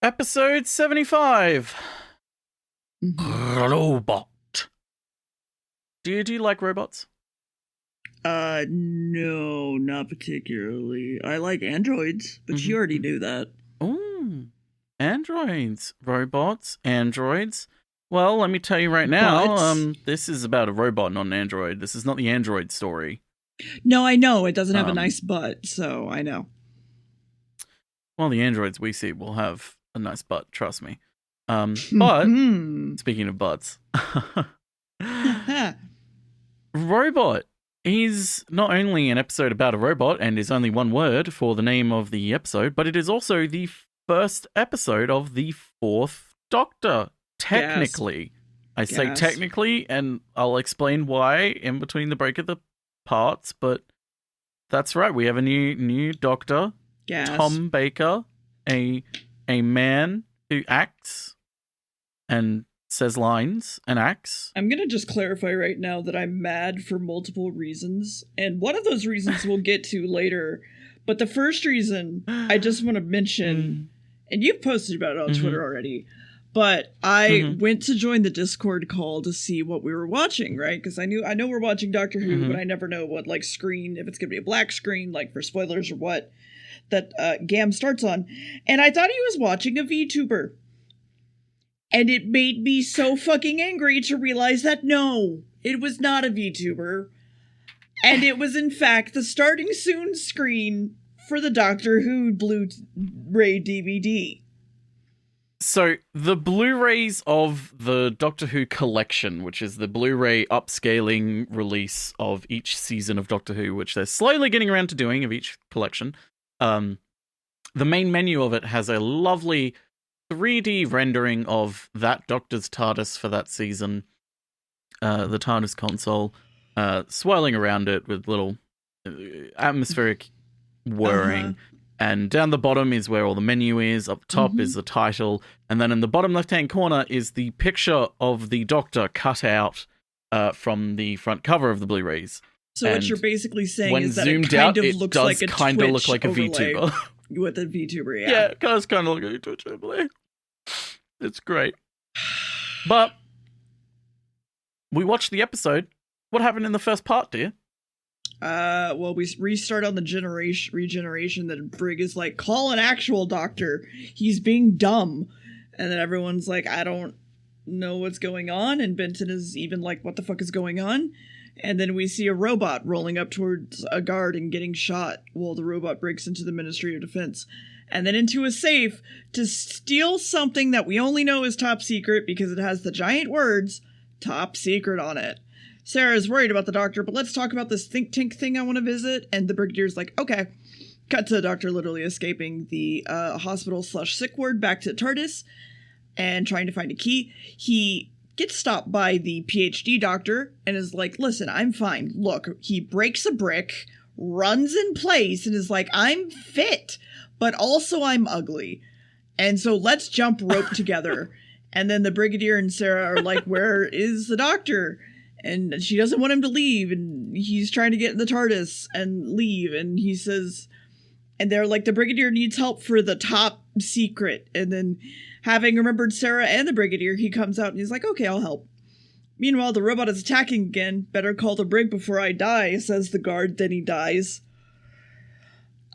Episode 75. Robot. Do you like robots? No, not particularly. I like androids, but you already knew that. Ooh. Androids. Robots. Androids. Well, let me tell you right now, this is about a robot, not an android. This is not the android story. No, I know. It doesn't have a nice butt, so I know. Well, the androids we see will have a nice butt, trust me. But, speaking of butts, robot is not only an episode about a robot and is only one word for the name of the episode, but it is also the first episode of the fourth Doctor. Technically. I say technically, and I'll explain why in between the break of the parts, but that's right. We have a new Doctor, Tom Baker, a man who acts and says lines and acts. I'm going to just clarify right now that I'm mad for multiple reasons, and one of those reasons we'll get to later. But the first reason I just want to mention, and you've posted about it on Twitter already, but I went to join the Discord call to see what we were watching, right? Because I know we're watching Doctor Who, but I never know what screen, if it's going to be a black screen, for spoilers or what, that Gam starts on. And I thought he was watching a VTuber. And it made me so fucking angry to realize that no, it was not a VTuber. And it was in fact the starting soon screen for the Doctor Who Blu-ray DVD. So, the Blu-rays of the Doctor Who collection, which is the Blu-ray upscaling release of each season of Doctor Who, which they're slowly getting around to doing of each collection, the main menu of it has a lovely 3D rendering of that Doctor's TARDIS for that season, the TARDIS console, swirling around it with little atmospheric whirring. And down the bottom is where all the menu is. Up top is the title. And then in the bottom left-hand corner is the picture of the Doctor cut out from the front cover of the Blu-rays. So what you're basically saying is that it kind of looks like a Twitch look like a VTuber. With a VTuber, Yeah, it does kind of look like a Twitch overlay. It's great. But we watched the episode. What happened in the first part, dear? Well, we restart on the regeneration that Brig is like, call an actual doctor. He's being dumb. And then everyone's like, I don't know what's going on. And Benton is even like, what the fuck is going on? And then we see a robot rolling up towards a guard and getting shot while the robot breaks into the Ministry of Defense. And then into a safe to steal something that we only know is top secret because it has the giant words, top secret, on it. Sarah's worried about the Doctor, but let's talk about this think tank thing I want to visit. And the Brigadier's like, okay. Cut to the Doctor literally escaping the hospital/sick ward back to TARDIS and trying to find a key. He gets stopped by the PhD doctor and is like, listen, I'm fine. Look, he breaks a brick, runs in place, and is like, I'm fit, but also I'm ugly. And so let's jump rope together. And then the Brigadier and Sarah are like, where is the Doctor? And she doesn't want him to leave, and he's trying to get in the TARDIS and leave, and he says, and they're like, the Brigadier needs help for the top secret. And then, having remembered Sarah and the Brigadier, he comes out and he's like, okay, I'll help. Meanwhile, the robot is attacking again. Better call the Brig before I die, says the guard. Then he dies.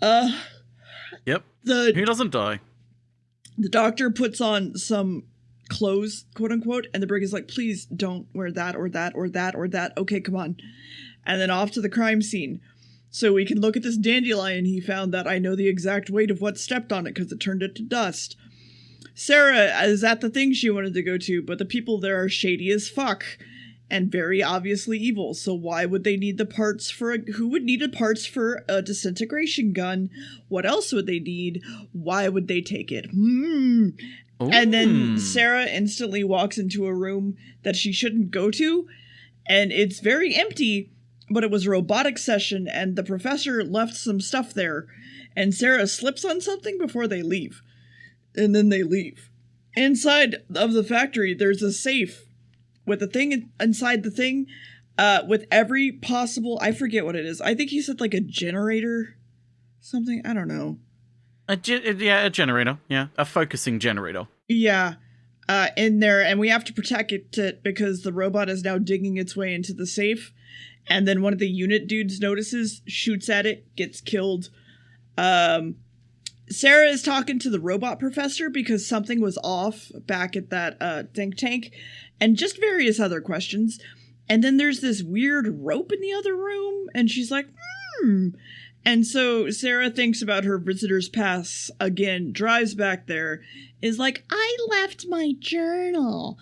Yep. He doesn't die. The Doctor puts on some clothes, quote unquote, and the Brig is like, please don't wear that or that or that or that. Okay, come on. And then off to the crime scene. So we can look at this dandelion he found that I know the exact weight of what stepped on it because it turned it to dust. Sarah is at the thing she wanted to go to, but the people there are shady as fuck and very obviously evil. So why would they need the parts for who would need the parts for a disintegration gun? What else would they need? Why would they take it? And then Sarah instantly walks into a room that she shouldn't go to, and it's very empty, but it was a robotic session, and the professor left some stuff there, and Sarah slips on something before they leave. And then they leave. Inside of the factory, there's a safe with a thing inside the thing, with every possible, I forget what it is. I think he said like a generator, something, I don't know. A generator. Yeah, a focusing generator. Yeah. In there, and we have to protect it because the robot is now digging its way into the safe. And then one of the unit dudes notices, shoots at it, gets killed. Sarah is talking to the robot professor because something was off back at that think tank, and just various other questions. And then there's this weird rope in the other room, and she's like, And so Sarah thinks about her visitor's pass again, drives back there, is like, I left my journal.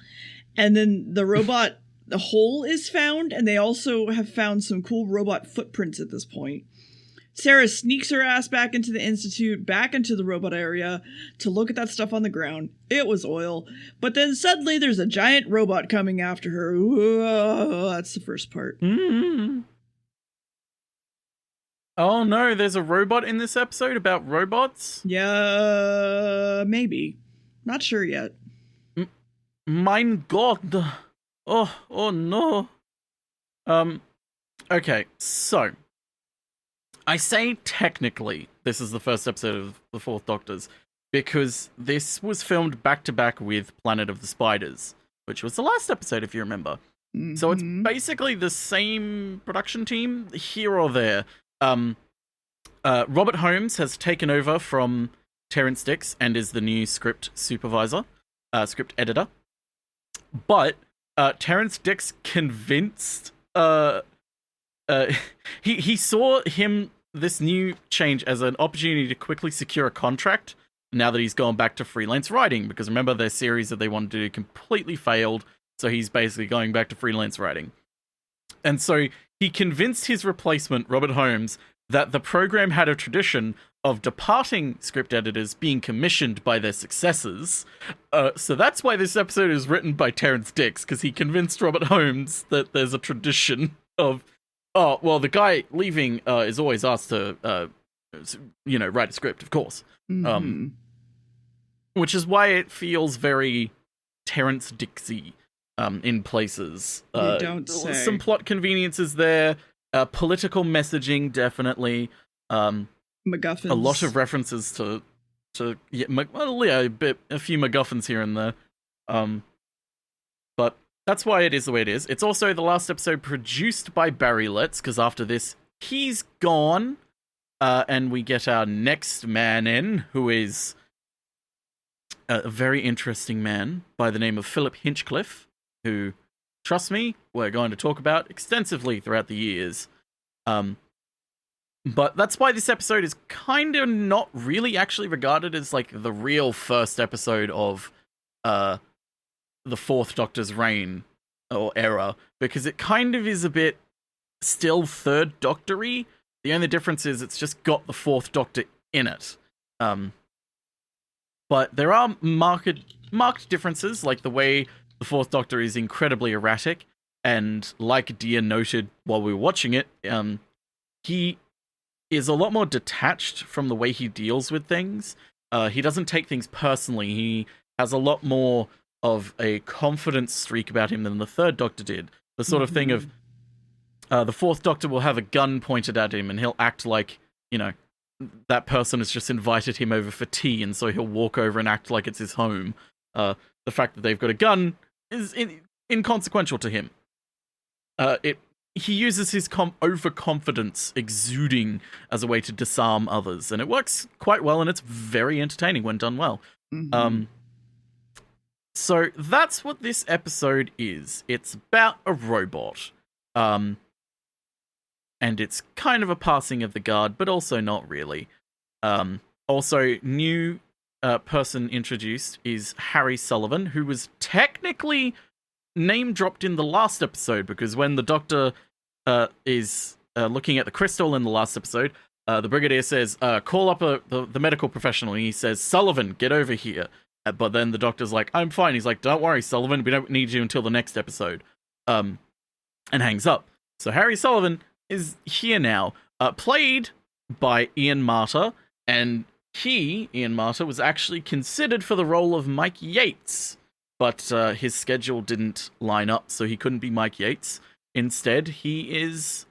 And then the robot, the hole is found, and they also have found some cool robot footprints at this point. Sarah sneaks her ass back into the institute, back into the robot area to look at that stuff on the ground. It was oil. But then suddenly there's a giant robot coming after her. Whoa, that's the first part. Mm-hmm. Oh no, there's a robot in this episode about robots? Yeah, maybe. Not sure yet. Mein Gott. Oh no. Okay, so I say technically this is the first episode of The Fourth Doctors because this was filmed back to back with Planet of the Spiders, which was the last episode if you remember. Mm-hmm. So it's basically the same production team here or there. Robert Holmes has taken over from Terrence Dicks and is the new script supervisor, script editor. But Terrence Dicks convinced he saw this new change as an opportunity to quickly secure a contract now that he's gone back to freelance writing, because remember their series that they wanted to do completely failed, so he's basically going back to freelance writing. And so he convinced his replacement, Robert Holmes, that the program had a tradition of departing script editors being commissioned by their successors. So that's why this episode is written by Terrence Dicks, because he convinced Robert Holmes that there's a tradition of, oh, well, the guy leaving is always asked to, write a script, of course. Mm-hmm. Which is why it feels very Terrence Dixy in places. You don't say. Some plot conveniences there. Political messaging, definitely. MacGuffins. A lot of references to a few MacGuffins here and there. But that's why it is the way it is. It's also the last episode produced by Barry Letts, because after this, he's gone. And we get our next man in, who is a very interesting man by the name of Philip Hinchcliffe, who, trust me, we're going to talk about extensively throughout the years. But that's why this episode is kind of not really actually regarded as like the real first episode of the Fourth Doctor's reign or era, because it kind of is a bit still Third Doctor-y. The only difference is it's just got the Fourth Doctor in it. But there are marked differences, like the way the Fourth Doctor is incredibly erratic, and like Dia noted while we were watching it, he is a lot more detached from the way he deals with things. He doesn't take things personally. He has a lot more of a confidence streak about him than the Third Doctor did. The sort of thing of the Fourth Doctor will have a gun pointed at him and he'll act like, that person has just invited him over for tea, and so he'll walk over and act like it's his home. The fact that they've got a gun is inconsequential to him. He uses his overconfidence exuding as a way to disarm others, and it works quite well, and it's very entertaining when done well. Mm-hmm. So that's what this episode is. It's about a robot. And it's kind of a passing of the guard, but also not really. Also, new person introduced is Harry Sullivan, who was technically name-dropped in the last episode, because when the Doctor is looking at the crystal in the last episode, the Brigadier says, call up the medical professional, and he says, Sullivan, get over here. But then the Doctor's like, I'm fine. He's like, don't worry, Sullivan, we don't need you until the next episode. And hangs up. So Harry Sullivan is here now, played by Ian Marter, and Ian Marter, was actually considered for the role of Mike Yates, but his schedule didn't line up, so he couldn't be Mike Yates. Instead, he is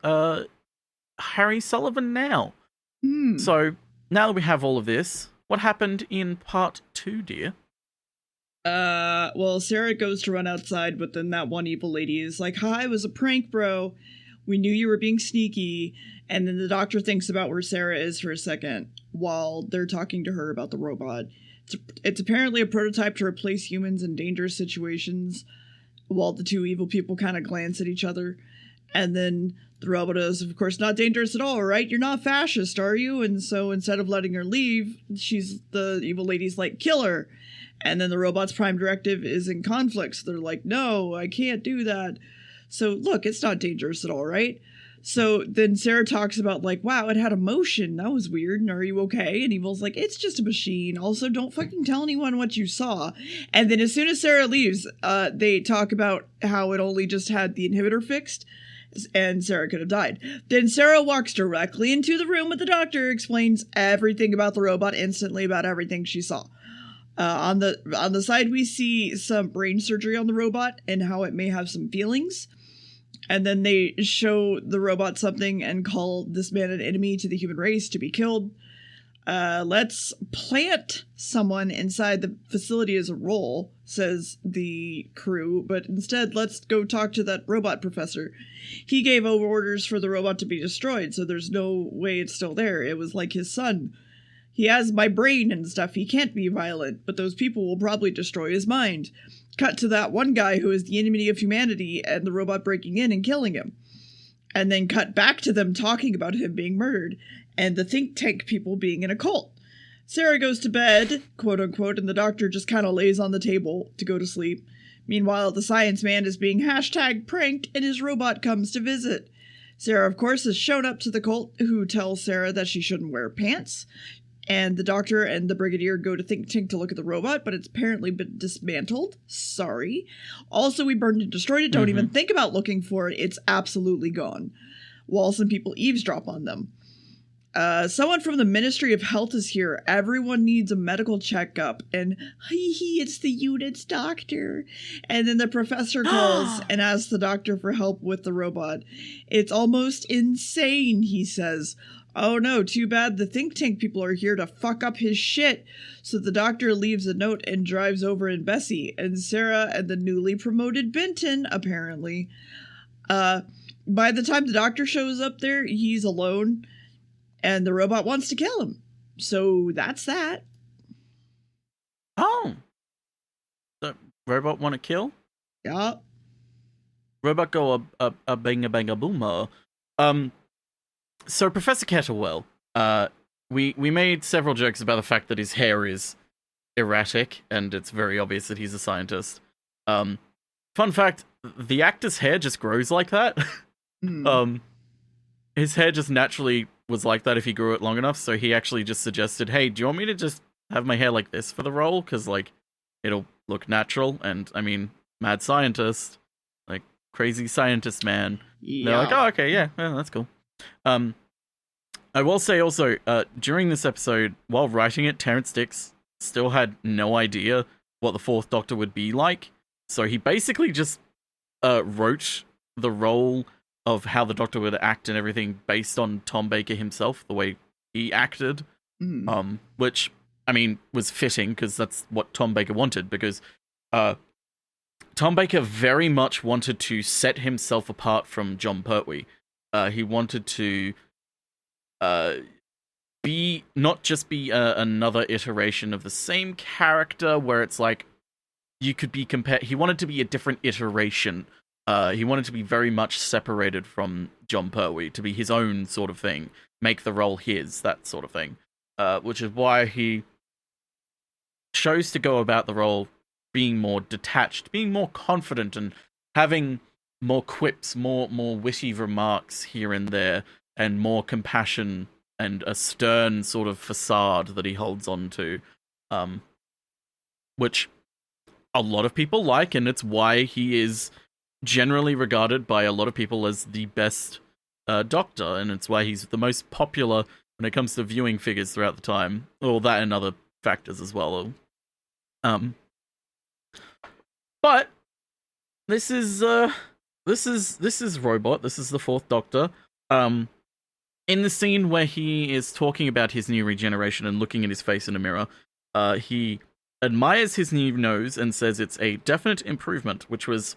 Harry Sullivan now. So, now that we have all of this, what happened in part 2, dear? Well, Sarah goes to run outside, but then that one evil lady is like, "Hi, it was a prank, bro. We knew you were being sneaky." And then the doctor thinks about where Sarah is for a second while they're talking to her about the robot. It's apparently a prototype to replace humans in dangerous situations, while the two evil people kind of glance at each other. And then the robot is, of course, not dangerous at all, right? You're not fascist, are you? And so instead of letting her leave, the evil lady's like, "Kill her." And then the robot's prime directive is in conflict, so they're like, "No, I can't do that." So look, it's not dangerous at all, right? So then Sarah talks about like, "Wow, it had emotion. That was weird. And are you okay?" And Evil's like, "It's just a machine. Also, don't fucking tell anyone what you saw." And then as soon as Sarah leaves, they talk about how it only just had the inhibitor fixed, and Sarah could have died. Then Sarah walks directly into the room with the doctor, explains everything about the robot instantly, about everything she saw. On the side, we see some brain surgery on the robot and how it may have some feelings. And then they show the robot something and call this man an enemy to the human race to be killed. Let's plant someone inside the facility as a role, says the crew, but instead let's go talk to that robot professor. He gave over orders for the robot to be destroyed, so there's no way it's still there. It was like his son. He has my brain and stuff. He can't be violent, but those people will probably destroy his mind. Cut to that one guy who is the enemy of humanity and the robot breaking in and killing him. And then cut back to them talking about him being murdered and the think tank people being in a cult. Sarah goes to bed, quote unquote, and the doctor just kind of lays on the table to go to sleep. Meanwhile, the science man is being #pranked and his robot comes to visit. Sarah, of course, has shown up to the cult, who tells Sarah that she shouldn't wear pants. And the doctor and the brigadier go to think tank to look at the robot, but it's apparently been dismantled. Sorry. Also, we burned and destroyed it. Don't even think about looking for it. It's absolutely gone. While some people eavesdrop on them. Someone from the Ministry of Health is here. Everyone needs a medical checkup. And it's the unit's doctor. And then the professor calls and asks the doctor for help with the robot. "It's almost insane," he says. "Oh no, too bad the think tank people are here to fuck up his shit." So the doctor leaves a note and drives over in Bessie and Sarah and the newly promoted Benton, apparently. By the time the doctor shows up there, he's alone and the robot wants to kill him. So that's that. Oh. The robot want to kill? Yeah. Robot go a bang a bang a boomer. So Professor Kettlewell, we made several jokes about the fact that his hair is erratic, and it's very obvious that he's a scientist. Fun fact, the actor's hair just grows like that. His hair just naturally was like that if he grew it long enough, so he actually just suggested, "Hey, do you want me to just have my hair like this for the role? Because, like, it'll look natural," and, I mean, mad scientist, like, crazy scientist man. Yeah. They're like, "Oh, okay, yeah, that's cool." I will say also, during this episode, while writing it, Terrence Dicks still had no idea what the Fourth Doctor would be like. So he basically just wrote the role of how the Doctor would act and everything based on Tom Baker himself, the way he acted. Which, I mean, was fitting, because that's what Tom Baker wanted, because Tom Baker very much wanted to set himself apart from Jon Pertwee. He wanted to be not just be another iteration of the same character, where it's like you could be compared. He wanted to be a different iteration. He wanted to be very much separated from Jon Pertwee, to be his own sort of thing, make the role his, that sort of thing. Which is why he chose to go about the role being more detached, being more confident, and having more quips, more witty remarks here and there, and more compassion and a stern sort of facade that he holds on to, which a lot of people like, and it's why he is generally regarded by a lot of people as the best Doctor, and it's why he's the most popular when it comes to viewing figures throughout the time. All that and other factors as well. But this is Robot. This is the Fourth Doctor. In in the scene where he is talking about his new regeneration and looking at his face in a mirror, he admires his new nose and says it's a definite improvement, which was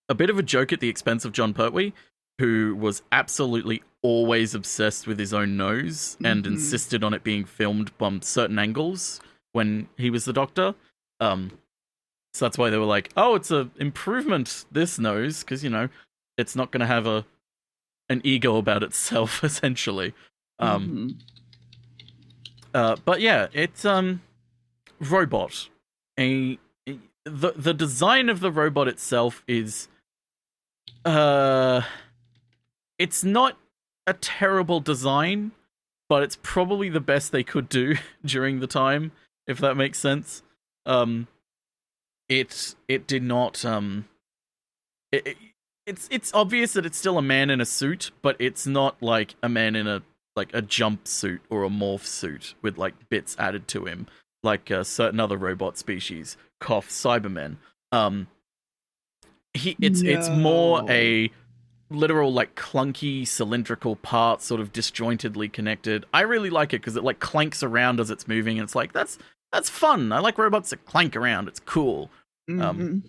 a bit of a joke at the expense of John Pertwee, who was absolutely always obsessed with his own nose and insisted on it being filmed from certain angles when he was the Doctor. So that's why they were like, oh, it's an improvement, this nose, because, you know, it's not going to have an ego about itself, essentially. But yeah, it's robot. The design of the robot itself is it's not a terrible design, but it's probably the best they could do during the time, if that makes sense. It did not it's obvious that it's still a man in a suit, but it's not like a man in a jumpsuit or a morph suit with like bits added to him, like certain other robot species, cough Cybermen. It's more a literal like clunky cylindrical part, sort of disjointedly connected. I really like it because it like clanks around as it's moving, and it's like that's fun. I like robots that clank around. It's cool. But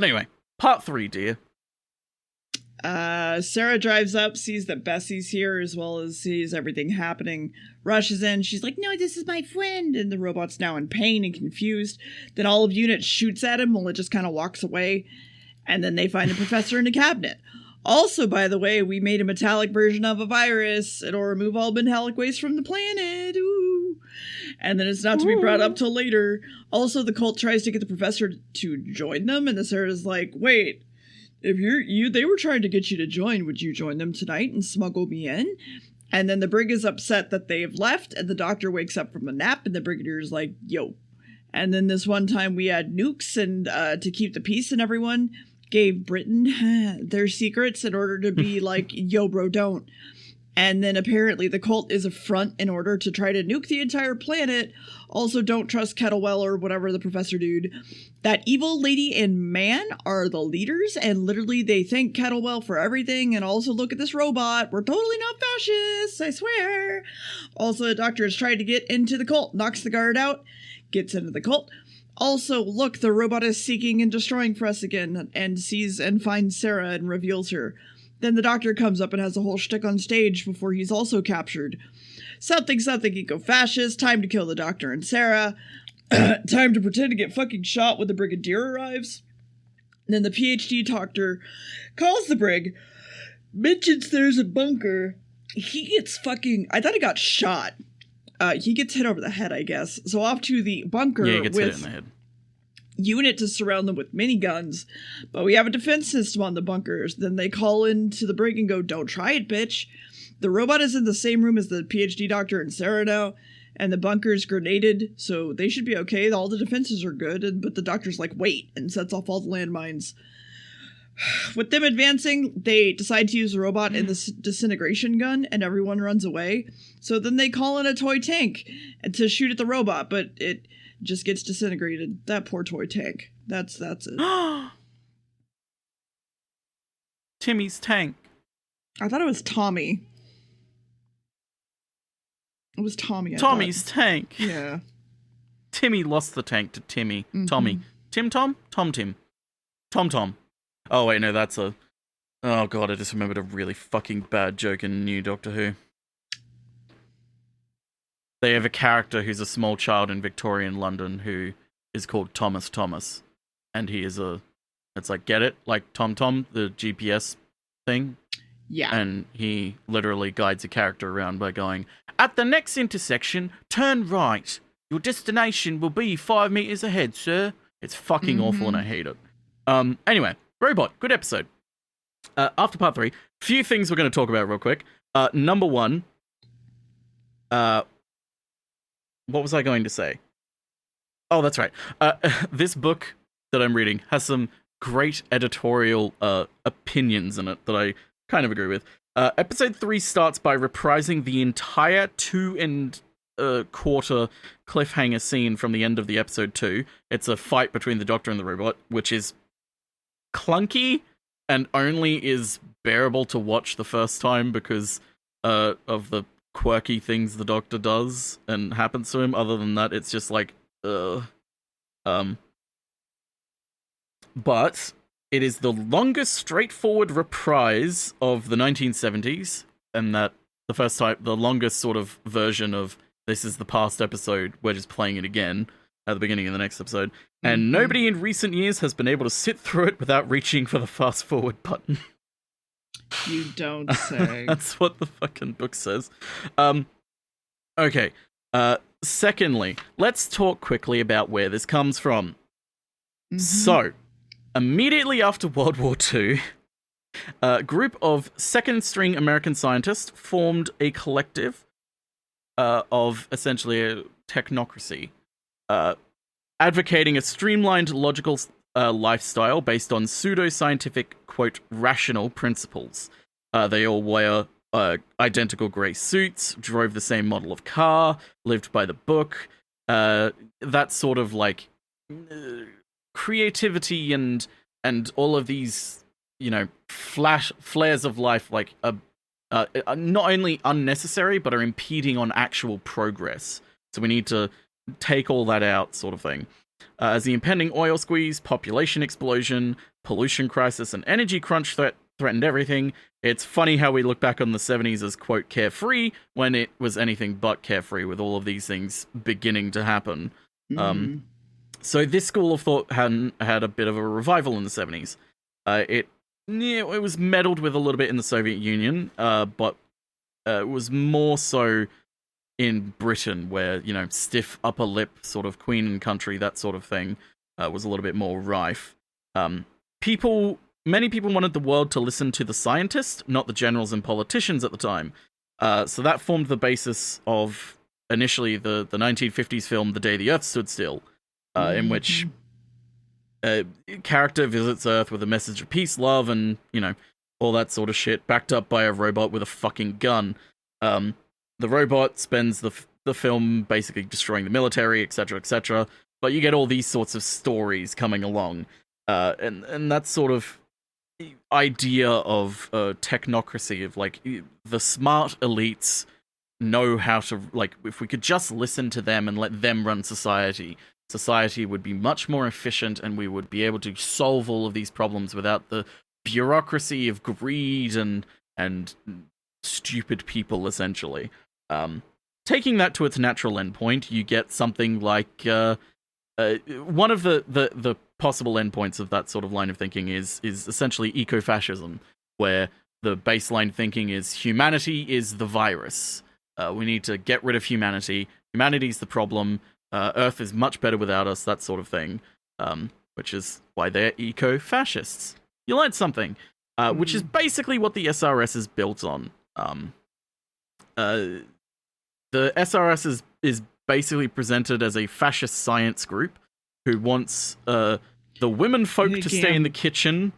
anyway, part 3, dear. Sarah drives up, sees that Bessie's here, as well as sees everything happening, rushes in. She's like, no, this is my friend. And the robot's now in pain and confused. Then all of Unit shoots at him while it just kind of walks away. And then they find the professor in a cabinet. Also, by the way, we made a metallic version of a virus. It'll remove all metallic waste from the planet. Ooh. And then it's not to be brought up till later. Also, the cult tries to get the professor to join them. And the Sarah's like, wait, if they were trying to get you to join, would you join them tonight and smuggle me in? And then the brig is upset that they've left. And the doctor wakes up from a nap. And the brigadier's like, yo. And then this one time we had nukes and to keep the peace, and everyone gave Britain their secrets in order to be like, yo, bro, don't. And then apparently the cult is a front in order to try to nuke the entire planet. Also, don't trust Kettlewell or whatever the professor dude. That evil lady and man are the leaders, and literally they thank Kettlewell for everything. And also, look at this robot. We're totally not fascists, I swear. Also, the doctor is trying to get into the cult, knocks the guard out, gets into the cult. Also, look, the robot is seeking and destroying for us again, and sees and finds Sarah and reveals her. Then the doctor comes up and has a whole shtick on stage before he's also captured. Something eco-fascist, time to kill the doctor and Sarah, time to pretend to get fucking shot when the brigadier arrives. And then the PhD doctor calls the brig, mentions there's a bunker. He gets fucking, I thought he got shot. He gets hit over the head, I guess. So off to the bunker he gets with hit in the head. Unit to surround them with miniguns. But we have a defense system on the bunkers. Then they call into the brig and go, don't try it, bitch. The robot is in the same room as the PhD doctor and Sarah now. And the bunker's grenaded, so they should be okay. All the defenses are good. But the doctor's like, wait, and sets off all the landmines. With them advancing, they decide to use the robot in the disintegration gun, and everyone runs away. So then they call in a toy tank to shoot at the robot, but it just gets disintegrated. That poor toy tank. That's it. Timmy's tank. I thought it was Tommy. It was Tommy. Tommy's tank. Yeah. Timmy lost the tank to Timmy. Mm-hmm. Tommy. Tim. Tom. Oh, wait, no, that's a... Oh, God, I just remembered a really fucking bad joke in New Doctor Who. They have a character who's a small child in Victorian London who is called Thomas. And he is a... It's like, get it? Like TomTom, the GPS thing? Yeah. And he literally guides a character around by going, at the next intersection, turn right. Your destination will be 5 meters ahead, sir. It's fucking awful and I hate it. Anyway, Robot, good episode. After part 3, few things we're going to talk about real quick. Number 1, what was I going to say? Oh, that's right. This book that I'm reading has some great editorial opinions in it that I kind of agree with. Episode 3 starts by reprising the entire 2 1/4 cliffhanger scene from the end of the episode 2. It's a fight between the Doctor and the robot, which is clunky and only is bearable to watch the first time because of the quirky things the Doctor does and happens to him. Other than that, it's just like, But it is the longest straightforward reprise of the 1970s, and that the longest sort of version of this is the past episode, we're just playing it again at the beginning of the next episode. And nobody in recent years has been able to sit through it without reaching for the fast forward button. You don't say. That's what the fucking book says. Okay. Secondly, let's talk quickly about where this comes from. So, immediately after World War II, a group of second-string American scientists formed a collective of essentially a technocracy, advocating a streamlined, logical lifestyle based on pseudo-scientific, quote, rational principles. They all wear identical grey suits, drove the same model of car, lived by the book. That sort of like creativity and all of these, you know, flares of life, like not only unnecessary but are impeding on actual progress. So we need to take all that out, sort of thing. As the impending oil squeeze, population explosion, pollution crisis, and energy crunch threatened everything, it's funny how we look back on the 70s as, quote, carefree, when it was anything but carefree, with all of these things beginning to happen. So this school of thought had a bit of a revival in the 70s. It was meddled with a little bit in the Soviet Union, but it was more so in Britain, where, you know, stiff upper lip, sort of queen and country, that sort of thing, was a little bit more rife. Many people wanted the world to listen to the scientists, not the generals and politicians at the time. So that formed the basis of, initially, the 1950s film The Day the Earth Stood Still, in which a character visits Earth with a message of peace, love, and, you know, all that sort of shit, backed up by a robot with a fucking gun. The robot spends the film basically destroying the military, etc., etc., but you get all these sorts of stories coming along. And that sort of idea of technocracy, of like the smart elites know how to, like, if we could just listen to them and let them run society would be much more efficient, and we would be able to solve all of these problems without the bureaucracy of greed and stupid people, essentially. Taking that to its natural endpoint, you get something like one of the possible endpoints of that sort of line of thinking is essentially ecofascism, where the baseline thinking is humanity is the virus. We need to get rid of humanity. Humanity's the problem. Earth is much better without us, that sort of thing. Which is why they're eco-fascists. You learned something. Which is basically what the SRS is built on. The SRS is basically presented as a fascist science group who wants the women folk to stay in the kitchen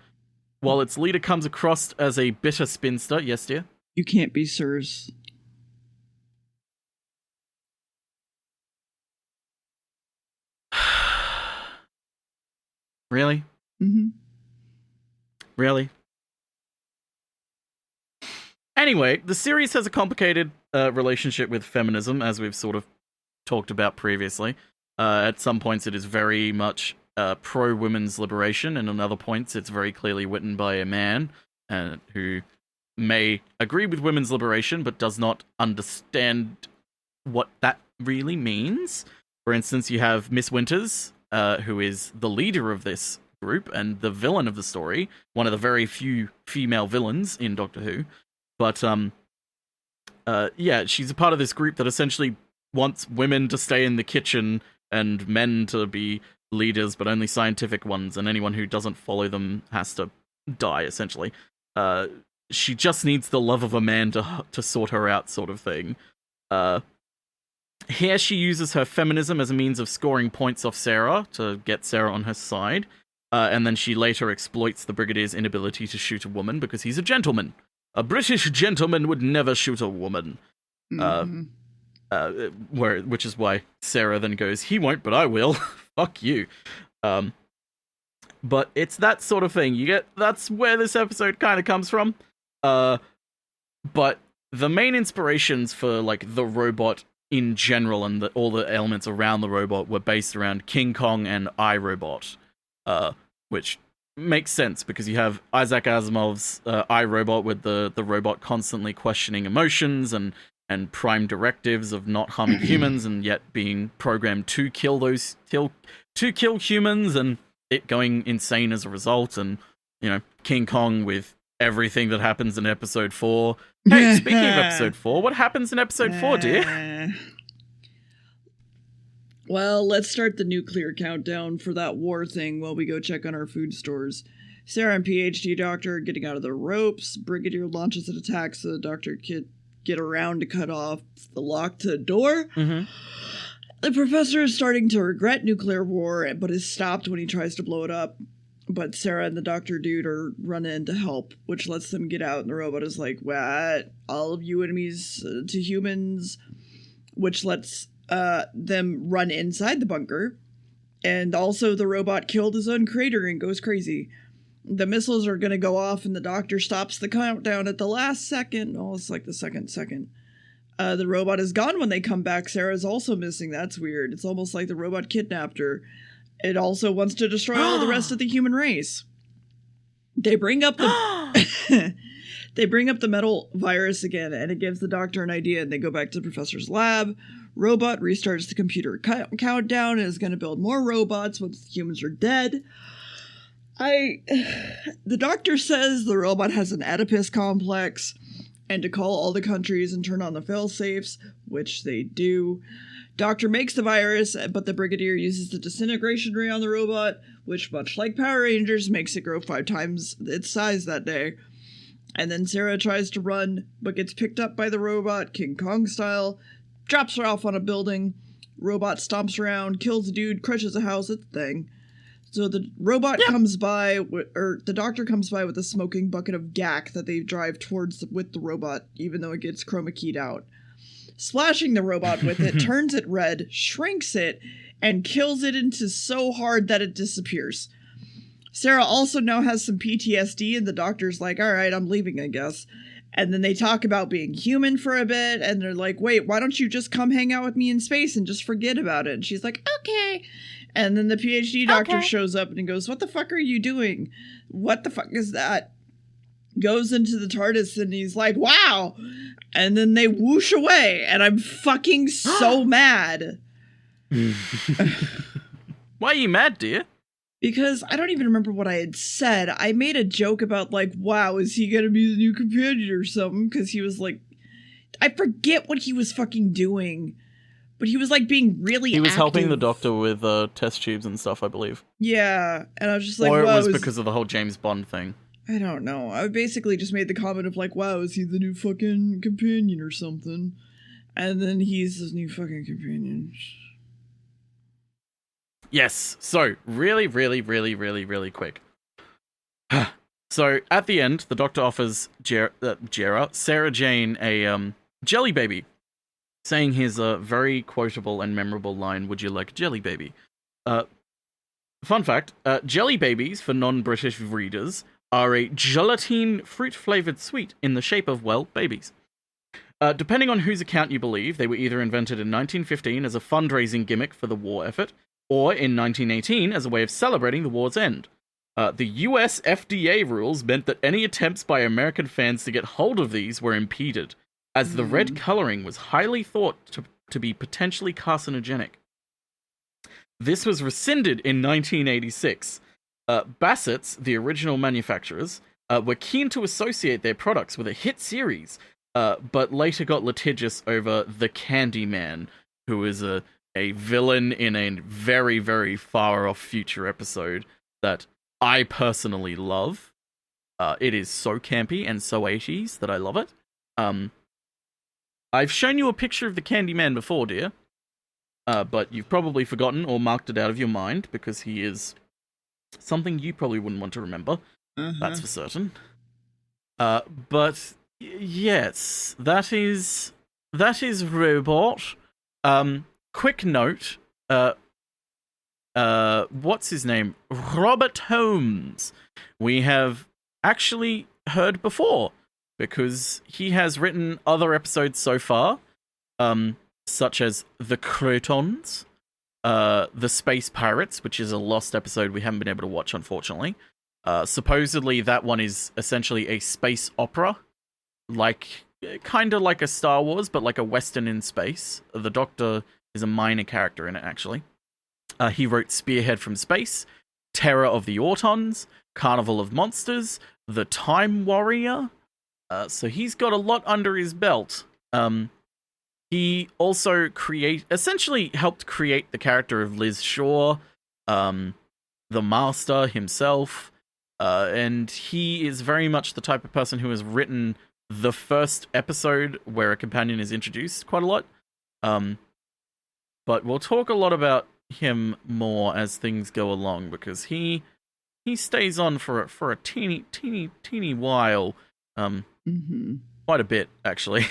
while its leader comes across as a bitter spinster. Yes, dear? You can't be sirs. Really? Really? Anyway, the series has a complicated relationship with feminism, as we've sort of talked about previously. At some points, it is very much pro-women's liberation, and on other points, it's very clearly written by a man who may agree with women's liberation, but does not understand what that really means. For instance, you have Miss Winters, who is the leader of this group and the villain of the story, one of the very few female villains in Doctor Who. But, yeah, she's a part of this group that essentially wants women to stay in the kitchen and men to be leaders, but only scientific ones, and anyone who doesn't follow them has to die, essentially. She just needs the love of a man to sort her out, sort of thing. Here she uses her feminism as a means of scoring points off Sarah to get Sarah on her side, and then she later exploits the Brigadier's inability to shoot a woman because he's a gentleman. A British gentleman would never shoot a woman. Which is why Sarah then goes, he won't, but I will. Fuck you. But it's that sort of thing. That's where this episode kind of comes from. But the main inspirations for like the robot in general and all the elements around the robot were based around King Kong and iRobot, which makes sense because you have Isaac Asimov's iRobot with the robot constantly questioning emotions and prime directives of not harming humans and yet being programmed to kill humans and it going insane as a result. And King Kong with everything that happens in episode 4. Hey, speaking of episode 4, what happens in episode 4, dear? Well, let's start the nuclear countdown for that war thing while we go check on our food stores. Sarah and PhD Doctor getting out of the ropes. Brigadier launches an attack so the Doctor can get around to cut off the lock to the door. Mm-hmm. The Professor is starting to regret nuclear war, but is stopped when he tries to blow it up. But Sarah and the Doctor dude are running in to help, which lets them get out, and the robot is like, what? All of you enemies to humans? Which lets them run inside the bunker. And also the robot killed his own crater and goes crazy. The missiles are going to go off, and the Doctor stops the countdown at the last second. Oh, it's like the second. The robot is gone when they come back. Sarah's also missing. That's weird. It's almost like the robot kidnapped her. It also wants to destroy all the rest of the human race. They bring up the they bring up the metal virus again, and it gives the Doctor an idea, and they go back to the Professor's lab. Robot restarts the computer countdown and is going to build more robots once the humans are dead. The Doctor says the robot has an Oedipus complex, and to call all the countries and turn on the failsafes, which they do. Doctor makes the virus, but the Brigadier uses the disintegration ray on the robot, which, much like Power Rangers, makes it grow 5 times its size that day. And then Sarah tries to run, but gets picked up by the robot, King Kong style, drops her off on a building, robot stomps around, kills a dude, crushes a house, it's a thing. So the robot comes by, or the Doctor comes by with a smoking bucket of gack that they drive towards with the robot, even though it gets chroma keyed out. Splashing the robot with it, turns it red, shrinks it, and kills it into so hard that it disappears. Sarah also now has some PTSD, and the Doctor's like, all right, I'm leaving, I guess. And then they talk about being human for a bit, and they're like, wait, why don't you just come hang out with me in space and just forget about it? And she's like, okay. And then the PhD Doctor shows up and he goes, what the fuck are you doing? What the fuck is that? Goes into the TARDIS and he's like, wow. And then they whoosh away, and I'm fucking so mad. Why are you mad, dear? Because I don't even remember what I had said. I made a joke about, like, wow, is he gonna be the new companion or something? Because he was like, I forget what he was fucking doing. But he was, like, being really He was active. helping the Doctor with test tubes and stuff, I believe. Yeah, and I was just like, or it wow, was because of the whole James Bond thing. I don't know. I basically just made the comment of, like, wow, is he the new fucking companion or something? And then he's his new fucking companion. Yes. So, really quick. So, at the end, the Doctor offers Sarah Jane a jelly baby, saying his very quotable and memorable line, would you like a jelly baby? Fun fact, jelly babies, for non-British readers, are a gelatine fruit-flavored sweet in the shape of, well, babies. Depending on whose account you believe, they were either invented in 1915 as a fundraising gimmick for the war effort, or in 1918 as a way of celebrating the war's end. The US FDA rules meant that any attempts by American fans to get hold of these were impeded, as the red coloring was highly thought to be potentially carcinogenic. This was rescinded in 1986. Bassett's, the original manufacturers, were keen to associate their products with a hit series, but later got litigious over the Candyman, who is a villain in a very, very far-off future episode that I personally love. It is so campy and so 80s that I love it. I've shown you a picture of the Candyman before, dear, but you've probably forgotten or marked it out of your mind because he is something you probably wouldn't want to remember. That's for certain. But yes, that is Robot. Quick note. What's his name? Robert Holmes. We have actually heard before because he has written other episodes so far, such as The Crotons, The Space Pirates, which is a lost episode we haven't been able to watch, unfortunately. Supposedly, that one is essentially a space opera, kind of like a Star Wars, but like a Western in space. The Doctor is a minor character in it, actually. He wrote Spearhead from Space, Terror of the Autons, Carnival of Monsters, The Time Warrior. So he's got a lot under his belt. He also essentially helped create the character of Liz Shaw, the Master himself, and he is very much the type of person who has written the first episode where a companion is introduced quite a lot. But we'll talk a lot about him more as things go along, because he stays on for a teeny while, quite a bit actually.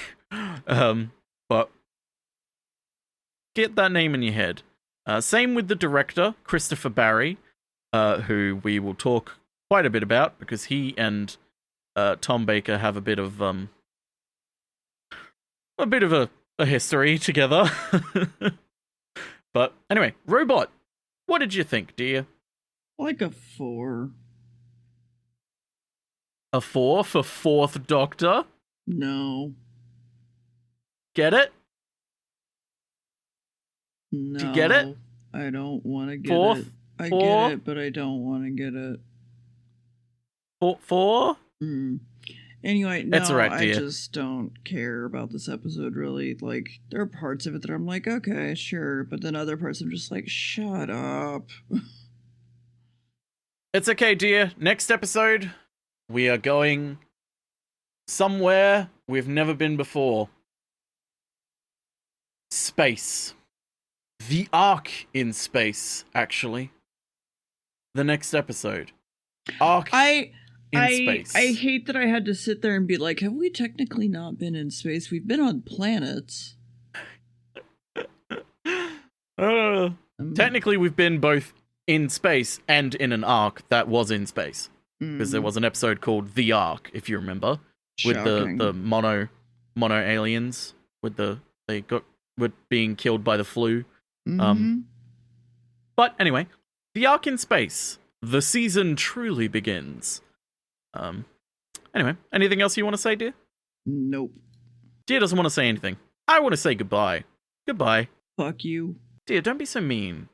But get that name in your head. Same with the director, Christopher Barry, who we will talk quite a bit about, because he and Tom Baker have a bit of a history together. But anyway, Robot, what did you think, dear? Like a 4. A 4 for Fourth Doctor? No. Get it? No. Do you get it? I don't want to get Fourth? it. I Four? get it, but I don't want to get it. Four? Anyway, no, That's all right, I dear. just don't care about this episode, really. Like, there are parts of it that I'm like, okay, sure, but then other parts I'm just like, shut up. It's okay, dear. Next episode, we are going somewhere we've never been before. Space. The Ark in space, actually. The next episode. Ark in space. I hate that I had to sit there and be like, have we technically not been in space? We've been on planets. Technically, we've been both in space and in an Ark that was in space. Because there was an episode called The Ark, if you remember. Shocking. With the mono aliens. Were being killed by the flu. But anyway, The Ark in space. The season truly begins. Anyway, anything else you want to say, dear? Nope. Dear doesn't want to say anything. I want to say goodbye. Goodbye. Fuck you. Dear, don't be so mean.